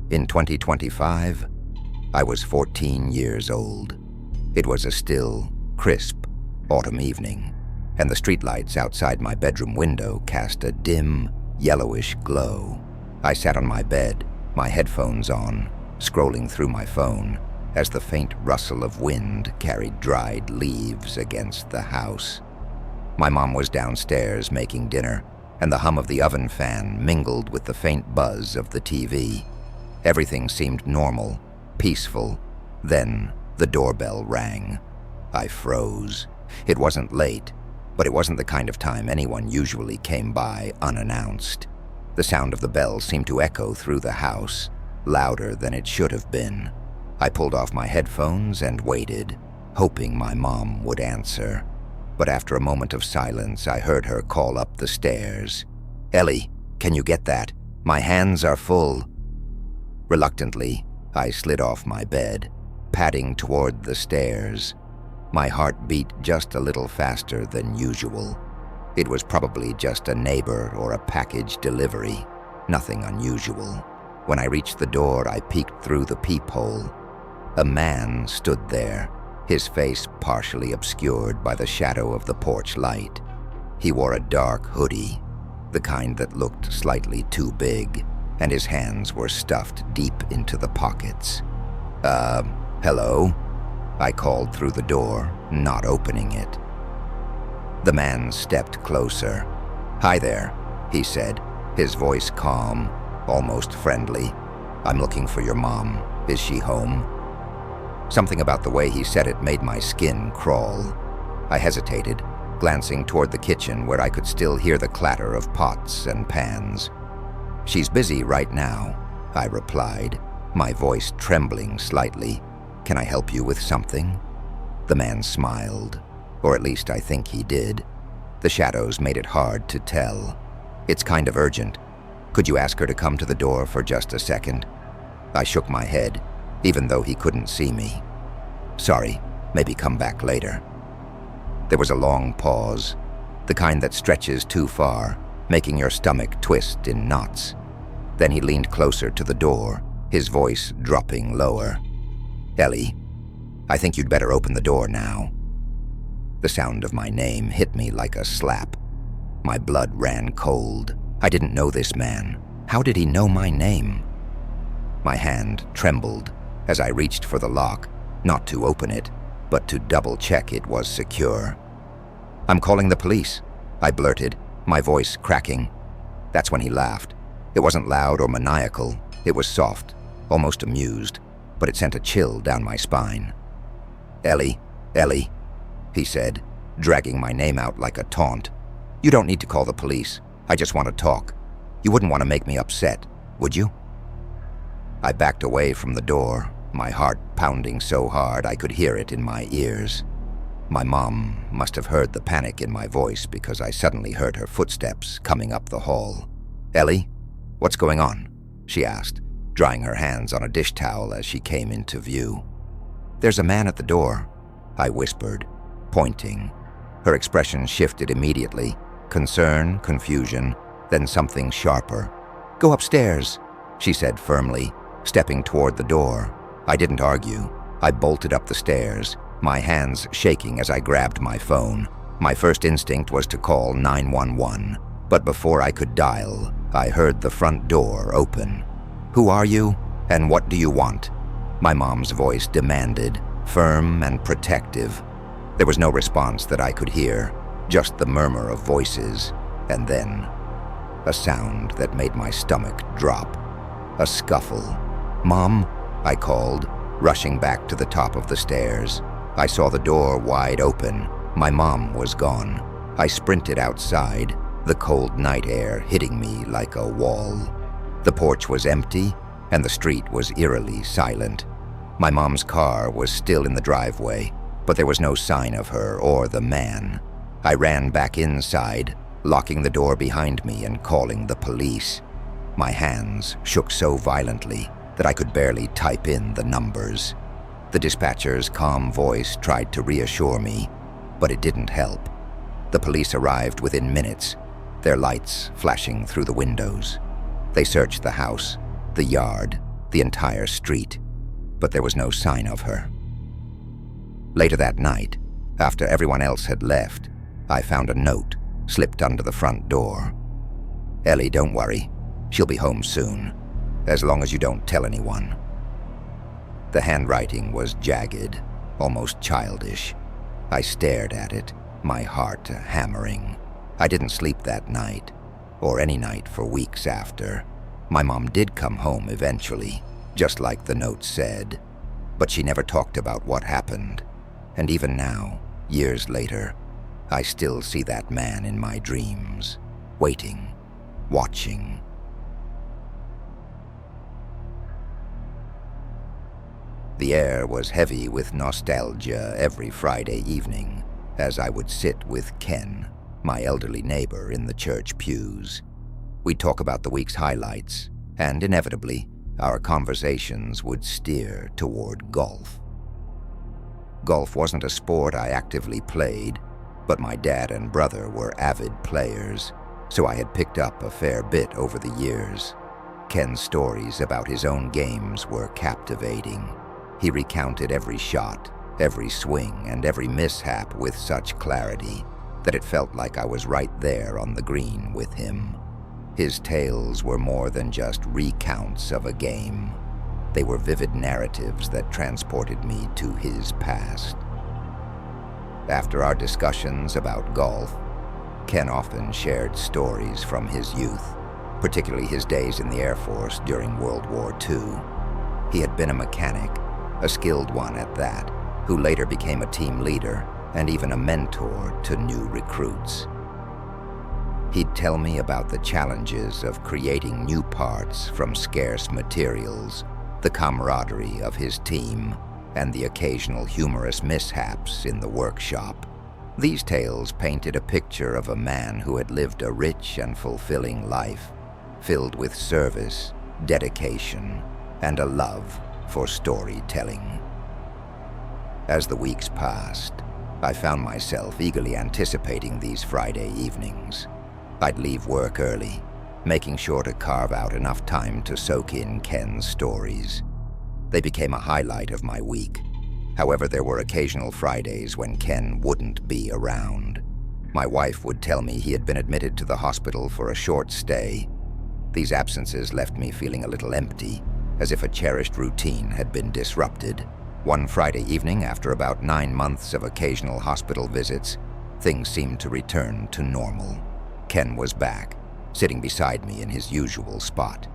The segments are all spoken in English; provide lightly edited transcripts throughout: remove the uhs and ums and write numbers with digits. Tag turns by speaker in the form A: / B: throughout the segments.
A: In 2025, I was 14 years old. It was a still, crisp autumn evening, and the streetlights outside my bedroom window cast a dim, yellowish glow. I sat on my bed, my headphones on, scrolling through my phone as the faint rustle of wind carried dried leaves against the house. My mom was downstairs making dinner, and the hum of the oven fan mingled with the faint buzz of the TV. Everything seemed normal, peaceful. Then the doorbell rang. I froze. It wasn't late, but it wasn't the kind of time anyone usually came by unannounced. The sound of the bell seemed to echo through the house, louder than it should have been. I pulled off my headphones and waited, hoping my mom would answer. But after a moment of silence, I heard her call up the stairs. "Ellie, can you get that? My hands are full." Reluctantly, I slid off my bed, padding toward the stairs. My heart beat just a little faster than usual. It was probably just a neighbor or a package delivery, nothing unusual. When I reached the door, I peeked through the peephole. A man stood there, his face partially obscured by the shadow of the porch light. He wore a dark hoodie, the kind that looked slightly too big, and his hands were stuffed deep into the pockets. Hello?" I called through the door, not opening it. The man stepped closer. "Hi there," he said, his voice calm, almost friendly. "I'm looking for your mom. Is she home?" Something about the way he said it made my skin crawl. I hesitated, glancing toward the kitchen where I could still hear the clatter of pots and pans. "She's busy right now," I replied, my voice trembling slightly. "Can I help you with something?" The man smiled, or at least I think he did. The shadows made it hard to tell. "It's kind of urgent. Could you ask her to come to the door for just a second?" I shook my head, even though he couldn't see me. "Sorry, maybe come back later." There was a long pause, the kind that stretches too far, making your stomach twist in knots. Then he leaned closer to the door, his voice dropping lower. "Ellie, I think you'd better open the door now." The sound of my name hit me like a slap. My blood ran cold. I didn't know this man. How did he know my name? My hand trembled as I reached for the lock, not to open it, but to double-check it was secure. "I'm calling the police," I blurted, my voice cracking. That's when he laughed. It wasn't loud or maniacal. It was soft, almost amused, but it sent a chill down my spine. Ellie," he said, dragging my name out like a taunt. "You don't need to call the police. I just want to talk. You wouldn't want to make me upset, would you?" I backed away from the door, my heart pounding so hard I could hear it in my ears. My mom must have heard the panic in my voice because I suddenly heard her footsteps coming up the hall. "Ellie, what's going on?" she asked, drying her hands on a dish towel as she came into view. "There's a man at the door," I whispered, pointing. Her expression shifted immediately, concern, confusion, then something sharper. "Go upstairs," she said firmly, stepping toward the door. I didn't argue. I bolted up the stairs, my hands shaking as I grabbed my phone. My first instinct was to call 911, but before I could dial, I heard the front door open. "Who are you, and what do you want?" my mom's voice demanded, firm and protective. There was no response that I could hear, just the murmur of voices, and then a sound that made my stomach drop. A scuffle. "Mom," I called, rushing back to the top of the stairs. I saw the door wide open. My mom was gone. I sprinted outside, the cold night air hitting me like a wall. The porch was empty, and the street was eerily silent. My mom's car was still in the driveway, but there was no sign of her or the man. I ran back inside, locking the door behind me and calling the police. My hands shook so violently that I could barely type in the numbers. The dispatcher's calm voice tried to reassure me, but it didn't help. The police arrived within minutes, their lights flashing through the windows. They searched the house, the yard, the entire street, but there was no sign of her. Later that night, after everyone else had left, I found a note slipped under the front door. "Ellie, don't worry. She'll be home soon, as long as you don't tell anyone." The handwriting was jagged, almost childish. I stared at it, my heart hammering. I didn't sleep that night, or any night for weeks after. My mom did come home eventually, just like the note said, but she never talked about what happened. And even now, years later, I still see that man in my dreams, waiting, watching. The air was heavy with nostalgia every Friday evening, as I would sit with Ken, my elderly neighbor, in the church pews. We'd talk about the week's highlights, and inevitably, our conversations would steer toward golf. Golf wasn't a sport I actively played, but my dad and brother were avid players, so I had picked up a fair bit over the years. Ken's stories about his own games were captivating. He recounted every shot, every swing, and every mishap with such clarity that it felt like I was right there on the green with him. His tales were more than just recounts of a game. They were vivid narratives that transported me to his past. After our discussions about golf, Ken often shared stories from his youth, particularly his days in the Air Force during World War II. He had been a mechanic, a skilled one at that, who later became a team leader and even a mentor to new recruits. He'd tell me about the challenges of creating new parts from scarce materials, the camaraderie of his team, and the occasional humorous mishaps in the workshop. These tales painted a picture of a man who had lived a rich and fulfilling life, filled with service, dedication, and a love for storytelling. As the weeks passed, I found myself eagerly anticipating these Friday evenings. I'd leave work early, making sure to carve out enough time to soak in Ken's stories. They became a highlight of my week. However, there were occasional Fridays when Ken wouldn't be around. My wife would tell me he had been admitted to the hospital for a short stay. These absences left me feeling a little empty, as if a cherished routine had been disrupted. One Friday evening, after about 9 months of occasional hospital visits, things seemed to return to normal. Ken was back, sitting beside me in his usual spot.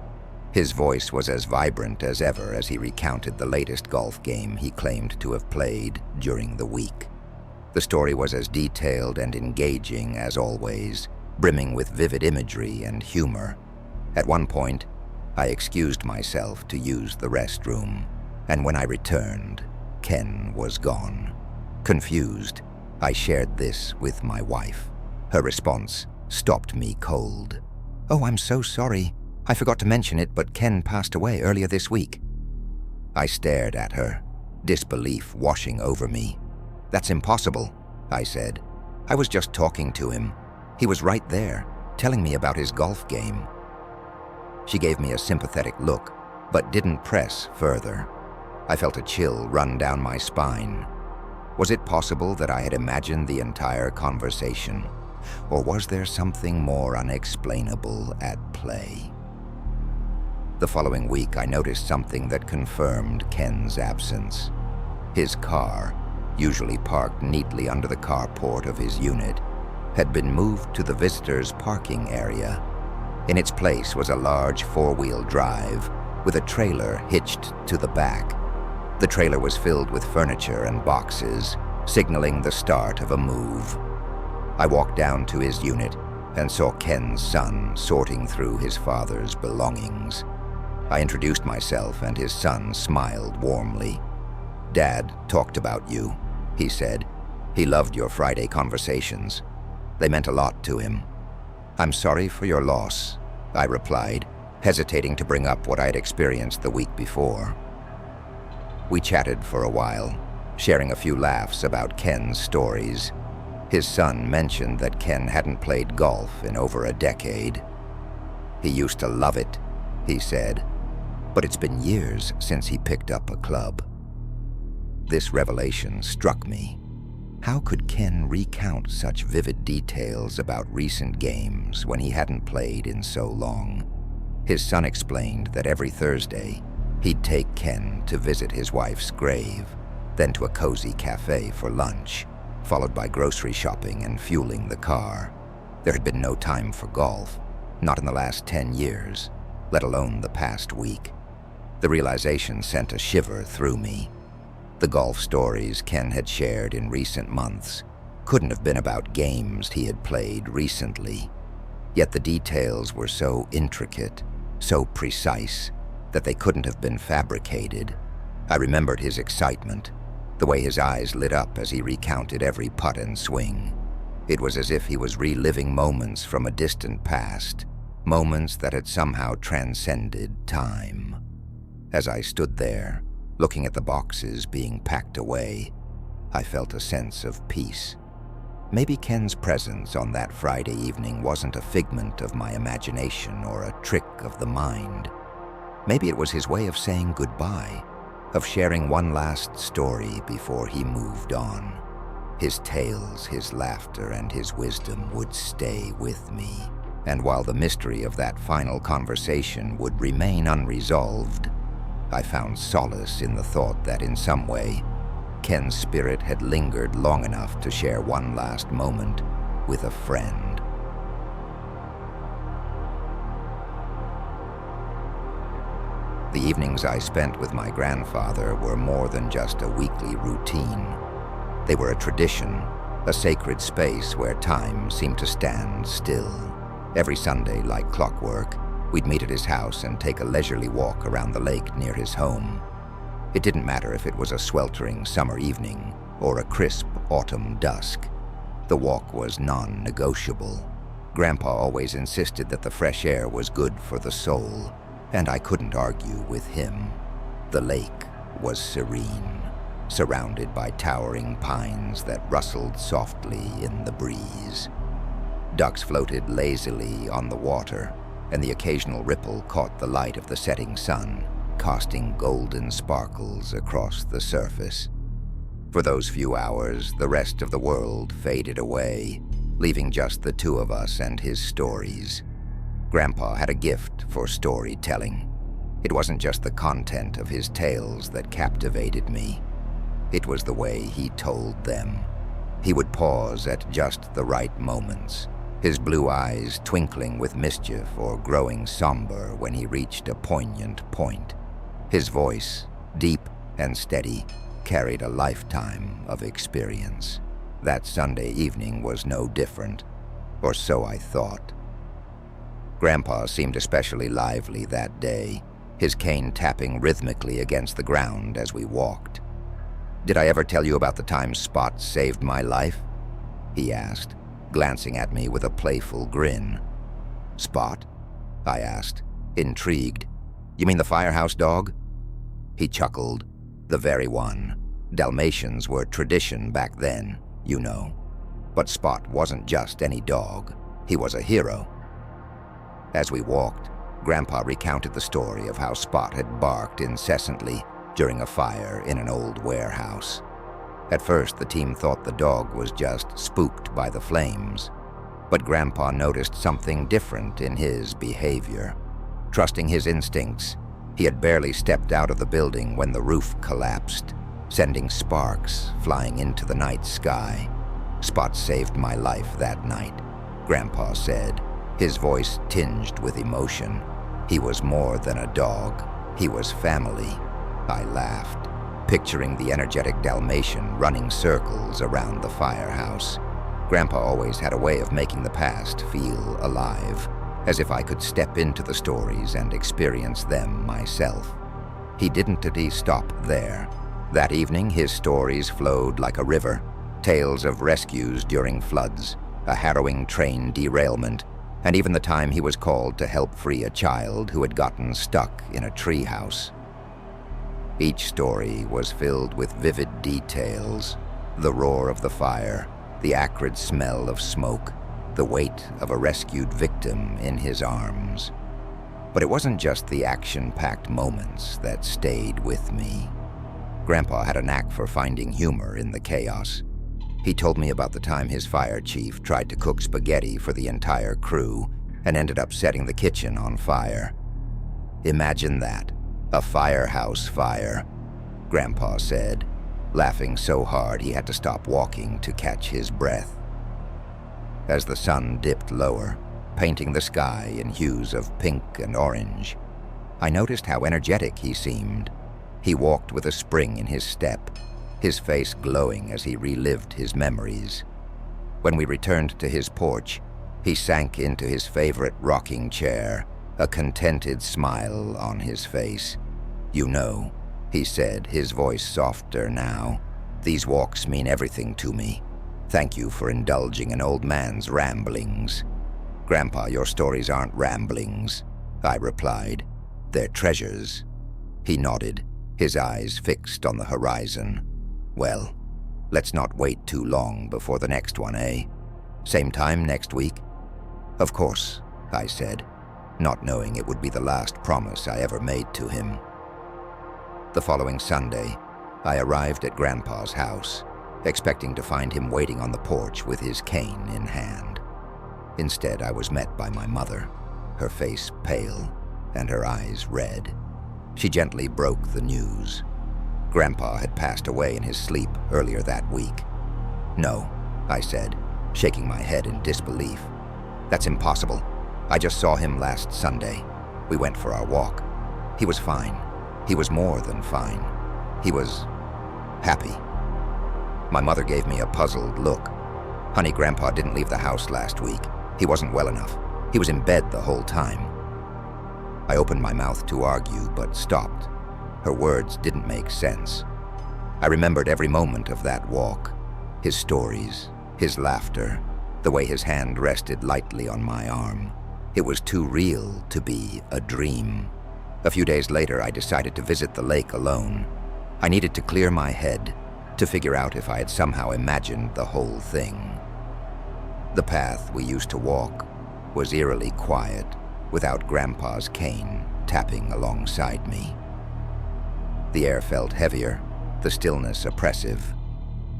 A: His voice was as vibrant as ever as he recounted the latest golf game he claimed to have played during the week. The story was as detailed and engaging as always, brimming with vivid imagery and humor. At one point, I excused myself to use the restroom, and when I returned, Ken was gone. Confused, I shared this with my wife. Her response stopped me cold. "Oh, I'm so sorry. I forgot to mention it, but Ken passed away earlier this week." I stared at her, disbelief washing over me. "That's impossible," I said. "I was just talking to him. He was right there, telling me about his golf game." She gave me a sympathetic look, but didn't press further. I felt a chill run down my spine. Was it possible that I had imagined the entire conversation? Or was there something more unexplainable at play? The following week, I noticed something that confirmed Ken's absence. His car, usually parked neatly under the carport of his unit, had been moved to the visitors' parking area. In its place was a large four-wheel drive with a trailer hitched to the back. The trailer was filled with furniture and boxes, signaling the start of a move. I walked down to his unit and saw Ken's son sorting through his father's belongings. I introduced myself and his son smiled warmly. "Dad talked about you," he said. "He loved your Friday conversations. They meant a lot to him." "I'm sorry for your loss," I replied, hesitating to bring up what I had experienced the week before. We chatted for a while, sharing a few laughs about Ken's stories. His son mentioned that Ken hadn't played golf in over a decade. "He used to love it," he said. but it's been years since he picked up a club. This revelation struck me. How could Ken recount such vivid details about recent games when he hadn't played in so long? His son explained that every Thursday, he'd take Ken to visit his wife's grave, then to a cozy cafe for lunch, followed by grocery shopping and fueling the car. There had been no time for golf, not in the last 10 years, let alone the past week. The realization sent a shiver through me. The golf stories Ken had shared in recent months couldn't have been about games he had played recently. Yet the details were so intricate, so precise, that they couldn't have been fabricated. I remembered his excitement, the way his eyes lit up as he recounted every putt and swing. It was as if he was reliving moments from a distant past, moments that had somehow transcended time. As I stood there, looking at the boxes being packed away, I felt a sense of peace. Maybe Ken's presence on that Friday evening wasn't a figment of my imagination or a trick of the mind. Maybe it was his way of saying goodbye, of sharing one last story before he moved on. His tales, his laughter, and his wisdom would stay with me. And while the mystery of that final conversation would remain unresolved, I found solace in the thought that in some way, Ken's spirit had lingered long enough to share one last moment with a friend. The evenings I spent with my grandfather were more than just a weekly routine. They were a tradition, a sacred space where time seemed to stand still. Every Sunday, like clockwork, we'd meet at his house and take a leisurely walk around the lake near his home. It didn't matter if it was a sweltering summer evening or a crisp autumn dusk. The walk was non-negotiable. Grandpa always insisted that the fresh air was good for the soul, and I couldn't argue with him. The lake was serene, surrounded by towering pines that rustled softly in the breeze. Ducks floated lazily on the water, and the occasional ripple caught the light of the setting sun, casting golden sparkles across the surface. For those few hours, the rest of the world faded away, leaving just the two of us and his stories. Grandpa had a gift for storytelling. It wasn't just the content of his tales that captivated me. It was the way he told them. He would pause at just the right moments, his blue eyes twinkling with mischief or growing somber when he reached a poignant point. His voice, deep and steady, carried a lifetime of experience. That Sunday evening was no different, or so I thought. Grandpa seemed especially lively that day, his cane tapping rhythmically against the ground as we walked. "Did I ever tell you about the time Spot saved my life?" he asked, glancing at me with a playful grin. "Spot?" I asked, intrigued. "You mean the firehouse dog?" He chuckled. "The very one. Dalmatians were tradition back then, you know. But Spot wasn't just any dog. He was a hero." As we walked, Grandpa recounted the story of how Spot had barked incessantly during a fire in an old warehouse. At first, the team thought the dog was just spooked by the flames, but Grandpa noticed something different in his behavior. Trusting his instincts, he had barely stepped out of the building when the roof collapsed, sending sparks flying into the night sky. "Spot saved my life that night," Grandpa said, his voice tinged with emotion. "He was more than a dog. He was family." I laughed, picturing the energetic Dalmatian running circles around the firehouse. Grandpa always had a way of making the past feel alive, as if I could step into the stories and experience them myself. He didn't stop there. That evening, his stories flowed like a river, tales of rescues during floods, a harrowing train derailment, and even the time he was called to help free a child who had gotten stuck in a treehouse. Each story was filled with vivid details: the roar of the fire, the acrid smell of smoke, the weight of a rescued victim in his arms. But it wasn't just the action-packed moments that stayed with me. Grandpa had a knack for finding humor in the chaos. He told me about the time his fire chief tried to cook spaghetti for the entire crew and ended up setting the kitchen on fire. "Imagine that, a firehouse fire," Grandpa said, laughing so hard he had to stop walking to catch his breath. As the sun dipped lower, painting the sky in hues of pink and orange, I noticed how energetic he seemed. He walked with a spring in his step, his face glowing as he relived his memories. When we returned to his porch, he sank into his favorite rocking chair, a contented smile on his face. "You know," he said, his voice softer now, "these walks mean everything to me. Thank you for indulging an old man's ramblings." "Grandpa, your stories aren't ramblings," I replied. "They're treasures." He nodded, his eyes fixed on the horizon. "Well, let's not wait too long before the next one, eh? Same time next week?" "Of course," I said, not knowing it would be the last promise I ever made to him. The following Sunday, I arrived at Grandpa's house, expecting to find him waiting on the porch with his cane in hand. Instead, I was met by my mother, her face pale and her eyes red. She gently broke the news. Grandpa had passed away in his sleep earlier that week. "No," I said, shaking my head in disbelief. "That's impossible. I just saw him last Sunday. We went for our walk. He was fine. He was more than fine. He was happy." My mother gave me a puzzled look. "Honey, Grandpa didn't leave the house last week. He wasn't well enough. He was in bed the whole time." I opened my mouth to argue, but stopped. Her words didn't make sense. I remembered every moment of that walk, his stories, his laughter, the way his hand rested lightly on my arm. It was too real to be a dream. A few days later, I decided to visit the lake alone. I needed to clear my head, to figure out if I had somehow imagined the whole thing. The path we used to walk was eerily quiet, without Grandpa's cane tapping alongside me. The air felt heavier, the stillness oppressive.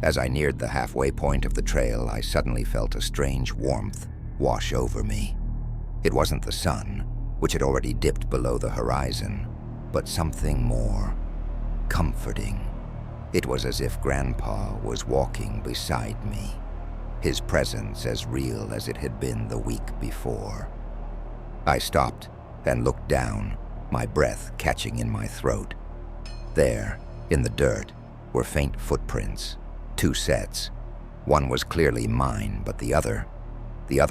A: As I neared the halfway point of the trail, I suddenly felt a strange warmth wash over me. It wasn't the sun, which had already dipped below the horizon, but something more comforting. It was as if Grandpa was walking beside me, his presence as real as it had been the week before. I stopped and looked down, my breath catching in my throat. There, in the dirt, were faint footprints, 2 sets. One was clearly mine, but the other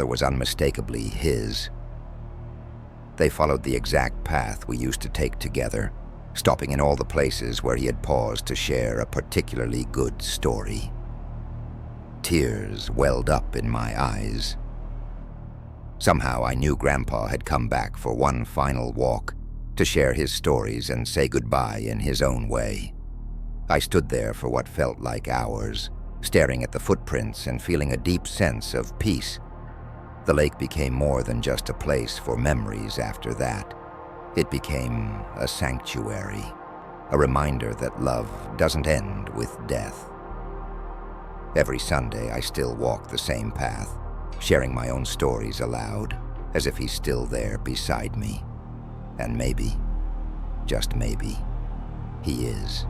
A: was unmistakably his. They followed the exact path we used to take together, stopping in all the places where he had paused to share a particularly good story. Tears welled up in my eyes. Somehow I knew Grandpa had come back for one final walk, to share his stories and say goodbye in his own way. I stood there for what felt like hours, staring at the footprints and feeling a deep sense of peace. The lake became more than just a place for memories after that. It became a sanctuary, a reminder that love doesn't end with death. Every Sunday, I still walk the same path, sharing my own stories aloud, as if he's still there beside me. And maybe, just maybe, he is.